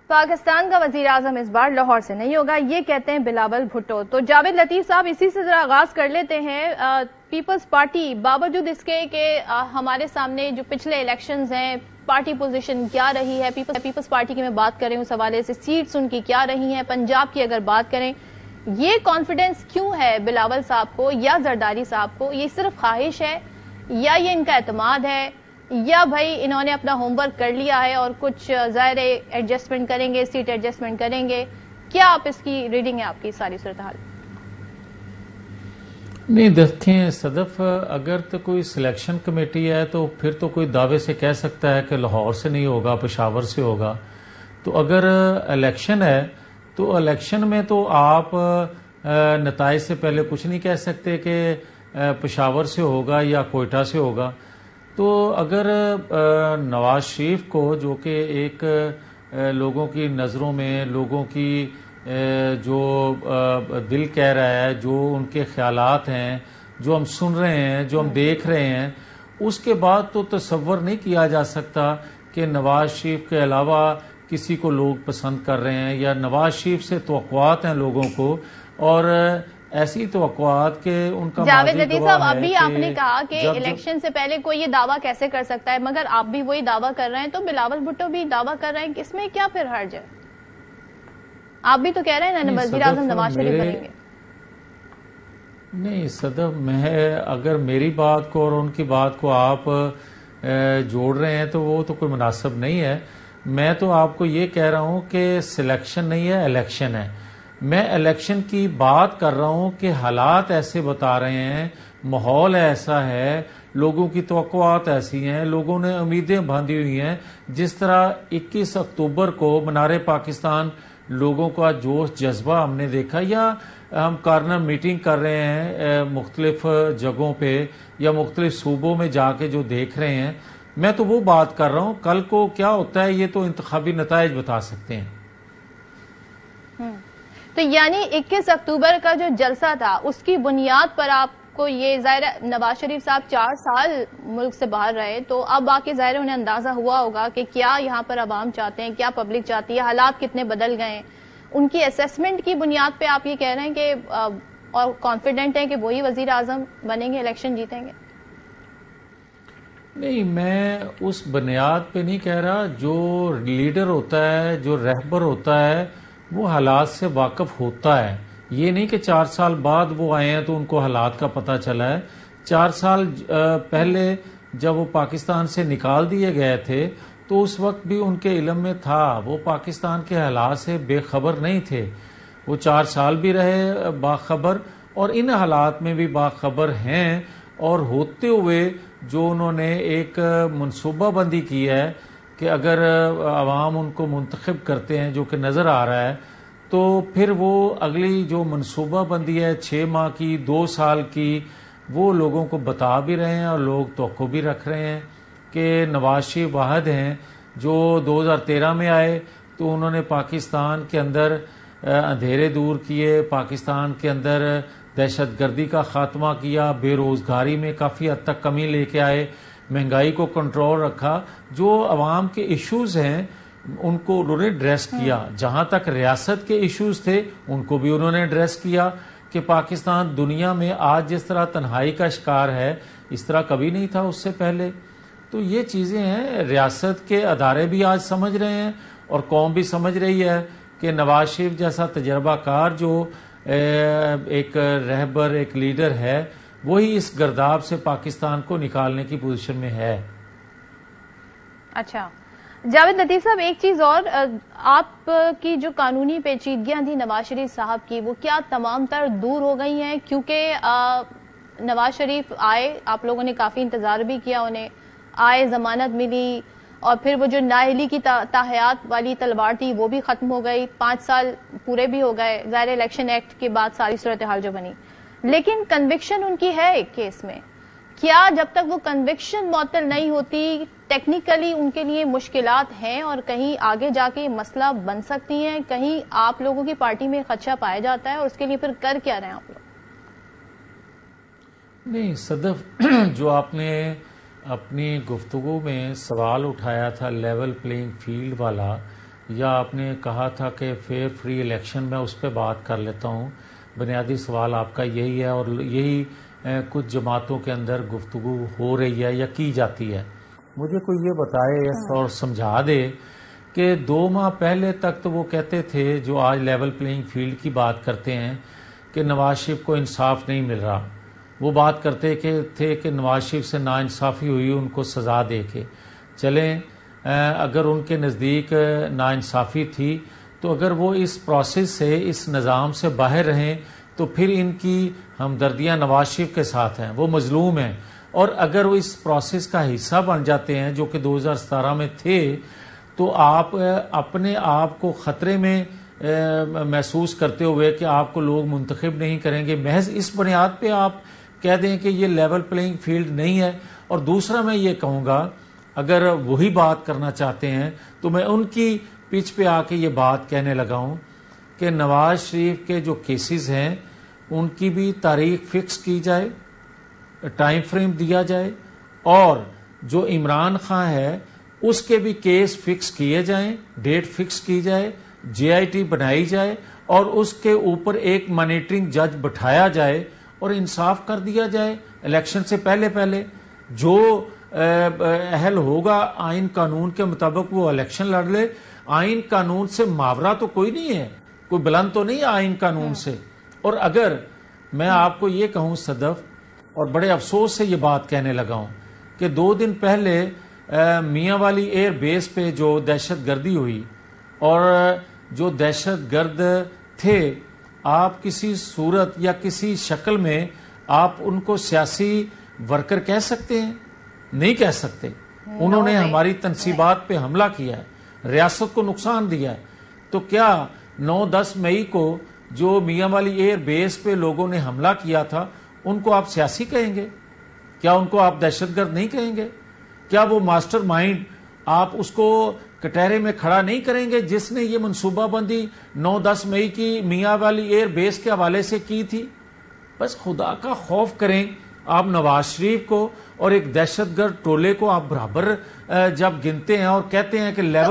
پاکستان کا وزیر اعظم اس بار لاہور سے نہیں ہوگا، یہ کہتے ہیں بلاول بھٹو۔ تو جاوید لطیف صاحب، اسی سے ذرا آغاز کر لیتے ہیں۔ پیپلز پارٹی باوجود اس کے کہ ہمارے سامنے جو پچھلے الیکشنز ہیں، پارٹی پوزیشن کیا رہی ہے، پیپلز پارٹی کی میں بات کریں اس حوالے سے، سیٹس ان کی کیا رہی ہیں، پنجاب کی اگر بات کریں، یہ کانفیڈنس کیوں ہے بلاول صاحب کو یا زرداری صاحب کو؟ یہ صرف خواہش ہے یا یہ ان کا اعتماد ہے، یا بھائی انہوں نے اپنا ہوم ورک کر لیا ہے اور کچھ ظاہر ایڈجسٹمنٹ کریں گے، سیٹ ایڈجسٹمنٹ کریں گے؟ کیا آپ اس کی ریڈنگ ہے آپ کی ساری صورتحال؟ نہیں دیکھیں صدف، اگر تو کوئی سلیکشن کمیٹی ہے تو پھر تو کوئی دعوے سے کہہ سکتا ہے کہ لاہور سے نہیں ہوگا، پشاور سے ہوگا۔ تو اگر الیکشن ہے تو الیکشن میں تو آپ نتائج سے پہلے کچھ نہیں کہہ سکتے کہ پشاور سے ہوگا یا کوئٹہ سے ہوگا۔ تو اگر نواز شریف کو، جو کہ ایک لوگوں کی نظروں میں، لوگوں کی جو دل کہہ رہا ہے، جو ان کے خیالات ہیں، جو ہم سن رہے ہیں، جو ہم دیکھ رہے ہیں، اس کے بعد تو تصور نہیں کیا جا سکتا کہ نواز شریف کے علاوہ کسی کو لوگ پسند کر رہے ہیں، یا نواز شریف سے توقعات ہیں لوگوں کو، اور ایسی توقعات کہ ان کا جاوید لطیف صاحب، ابھی آپ نے کہا کہ الیکشن سے پہلے کوئی یہ دعویٰ کیسے کر سکتا ہے، مگر آپ بھی وہی دعویٰ کر رہے ہیں تو بلاول بھٹو بھی دعویٰ کر رہے ہیں، اس میں کیا پھر حرج ہے؟ آپ بھی تو کہہ رہے ہیں نا وزیر اعظم نواز شریف بنیں گے۔ نہیں صدف، میں اگر میری بات کو اور ان کی بات کو آپ جوڑ رہے ہیں تو وہ تو کوئی مناسب نہیں ہے۔ میں تو آپ کو یہ کہہ رہا ہوں کہ سلیکشن نہیں ہے، الیکشن ہے۔ میں الیکشن کی بات کر رہا ہوں کہ حالات ایسے بتا رہے ہیں، ماحول ایسا ہے، لوگوں کی توقعات ایسی ہیں، لوگوں نے امیدیں باندھی ہوئی ہیں۔ جس طرح 21 اکتوبر کو منار پاکستان لوگوں کا جوش جذبہ ہم نے دیکھا، یا ہم کارنر میٹنگ کر رہے ہیں مختلف جگہوں پہ یا مختلف صوبوں میں جا کے جو دیکھ رہے ہیں، میں تو وہ بات کر رہا ہوں۔ کل کو کیا ہوتا ہے یہ تو انتخابی نتائج بتا سکتے ہیں۔ تو یعنی 21 اکتوبر کا جو جلسہ تھا اس کی بنیاد پر آپ کو یہ ظاہر نواز شریف صاحب 4 سال ملک سے باہر رہے، تو اب آ کے ظاہر انہیں اندازہ ہوا ہوگا کہ کیا یہاں پر عوام چاہتے ہیں، کیا پبلک چاہتی ہے، حالات کتنے بدل گئے ہیں۔ ان کی اسیسمنٹ کی بنیاد پہ آپ یہ کہہ رہے ہیں کہ اور کانفیڈنٹ ہیں کہ وہی وزیر اعظم بنیں گے، الیکشن جیتیں گے؟ نہیں، میں اس بنیاد پہ نہیں کہہ رہا۔ جو لیڈر ہوتا ہے، جو رہبر ہوتا ہے، وہ حالات سے واقف ہوتا ہے۔ یہ نہیں کہ 4 سال بعد وہ آئے ہیں تو ان کو حالات کا پتہ چلا ہے۔ 4 سال پہلے جب وہ پاکستان سے نکال دیے گئے تھے تو اس وقت بھی ان کے علم میں تھا، وہ پاکستان کے حالات سے بے خبر نہیں تھے۔ وہ 4 سال بھی رہے باخبر، اور ان حالات میں بھی باخبر ہیں، اور ہوتے ہوئے جو انہوں نے ایک منصوبہ بندی کی ہے کہ اگر عوام ان کو منتخب کرتے ہیں، جو کہ نظر آ رہا ہے، تو پھر وہ اگلی جو منصوبہ بندی ہے 6 ماہ کی، 2 سال کی، وہ لوگوں کو بتا بھی رہے ہیں، اور لوگ توقع بھی رکھ رہے ہیں کہ نواز شریف واحد ہیں جو 2013 میں آئے تو انہوں نے پاکستان کے اندر اندھیرے دور کیے، پاکستان کے اندر دہشت گردی کا خاتمہ کیا، بے روزگاری میں کافی حد تک کمی لے کے آئے، مہنگائی کو کنٹرول رکھا، جو عوام کے ایشوز ہیں ان کو انہوں نے ایڈریس کیا۔ جہاں تک ریاست کے ایشوز تھے ان کو بھی انہوں نے ایڈریس کیا کہ پاکستان دنیا میں آج جس طرح تنہائی کا شکار ہے، اس طرح کبھی نہیں تھا اس سے پہلے۔ تو یہ چیزیں ہیں، ریاست کے ادارے بھی آج سمجھ رہے ہیں اور قوم بھی سمجھ رہی ہے کہ نواز شریف جیسا تجربہ کار جو ایک رہبر، ایک لیڈر ہے، وہی اس گرداب سے پاکستان کو نکالنے کی پوزیشن میں ہے۔ اچھا جاوید لطیف صاحب، ایک چیز اور، آپ کی جو قانونی پیچیدگیاں تھیں نواز شریف صاحب کی، وہ کیا تمام تر دور ہو گئی ہیں؟ کیونکہ نواز شریف آئے، آپ لوگوں نے کافی انتظار بھی کیا، انہیں آئے، ضمانت ملی، اور پھر وہ جو نااہلی کی تاحیات والی تلوار تھی وہ بھی ختم ہو گئی، 5 سال پورے بھی ہو گئے، ظاہر الیکشن ایکٹ کے بعد ساری صورتحال جو بنی، لیکن کنوکشن ان کی ہے ایک کیس میں۔ کیا جب تک وہ کنوکشن معطل نہیں ہوتی، ٹیکنیکلی ان کے لیے مشکلات ہیں، اور کہیں آگے جا کے مسئلہ بن سکتی ہیں؟ کہیں آپ لوگوں کی پارٹی میں خدشہ پایا جاتا ہے، اور اس کے لیے پھر کر کیا رہے ہیں آپ لوگ؟ نہیں صدف، جو آپ نے اپنی گفتگو میں سوال اٹھایا تھا لیول پلینگ فیلڈ والا، یا آپ نے کہا تھا کہ فیئر فری الیکشن، میں اس پہ بات کر لیتا ہوں. بنیادی سوال آپ کا یہی ہے، اور یہی کچھ جماعتوں کے اندر گفتگو ہو رہی ہے یا کی جاتی ہے. مجھے کوئی یہ بتائے اور سمجھا دے کہ 2 ماہ پہلے تک تو وہ کہتے تھے، جو آج لیول پلینگ فیلڈ کی بات کرتے ہیں، کہ نواز شریف کو انصاف نہیں مل رہا. وہ بات کرتے تھے کہ نواز شریف سے ناانصافی ہوئی، ان کو سزا دے کے چلیں. اگر ان کے نزدیک ناانصافی تھی تو اگر وہ اس پروسیس سے، اس نظام سے باہر رہیں تو پھر ان کی ہمدردیاں نواز شریف کے ساتھ ہیں، وہ مظلوم ہیں. اور اگر وہ اس پروسیس کا حصہ بن جاتے ہیں جو کہ 2017 میں تھے، تو آپ اپنے آپ کو خطرے میں محسوس کرتے ہوئے کہ آپ کو لوگ منتخب نہیں کریں گے، محض اس بنیاد پہ آپ کہہ دیں کہ یہ لیول پلینگ فیلڈ نہیں ہے. اور دوسرا میں یہ کہوں گا، اگر وہی بات کرنا چاہتے ہیں تو میں ان کی پچ پہ آ کے یہ بات کہنے لگا ہوں کہ نواز شریف کے جو کیسز ہیں ان کی بھی تاریخ فکس کی جائے، ٹائم فریم دیا جائے، اور جو عمران خان ہے اس کے بھی کیس فکس کیے جائیں، ڈیٹ فکس کی جائے، JIT بنائی جائے، اور اس کے اوپر ایک مانیٹرنگ جج بٹھایا جائے اور انصاف کر دیا جائے الیکشن سے پہلے. جو اہل ہوگا آئین قانون کے مطابق وہ الیکشن لڑ لے. آئین قانون سے ماورا تو کوئی نہیں ہے، کوئی بلند تو نہیں ہے آئین قانون سے. اور اگر میں آپ کو یہ کہوں صدف، اور بڑے افسوس سے یہ بات کہنے لگا ہوں، کہ 2 دن پہلے میاں والی ایئر بیس پہ جو دہشت گردی ہوئی، اور جو دہشت گرد تھے، آپ کسی صورت یا کسی شکل میں آپ ان کو سیاسی ورکر کہہ سکتے ہیں؟ نہیں کہہ سکتے. انہوں نے ہماری تنصیبات پہ حملہ کیا ہے، ریاست کو نقصان دیا ہے. تو کیا 9-10 مئی کو جو میاں والی ایئر بیس پہ لوگوں نے حملہ کیا تھا، ان کو آپ سیاسی کہیں گے؟ کیا ان کو آپ دہشت گرد نہیں کہیں گے؟ کیا وہ ماسٹر مائنڈ آپ اس کو کٹہرے میں کھڑا نہیں کریں گے جس نے یہ منصوبہ بندی 9-10 مئی کی میاں والی ایئر بیس کے حوالے سے کی تھی؟ بس خدا کا خوف کریں. آپ نواز شریف کو اور ایک دہشت گرد ٹولے کو آپ برابر جب گنتے ہیں اور کہتے ہیں کہ لیول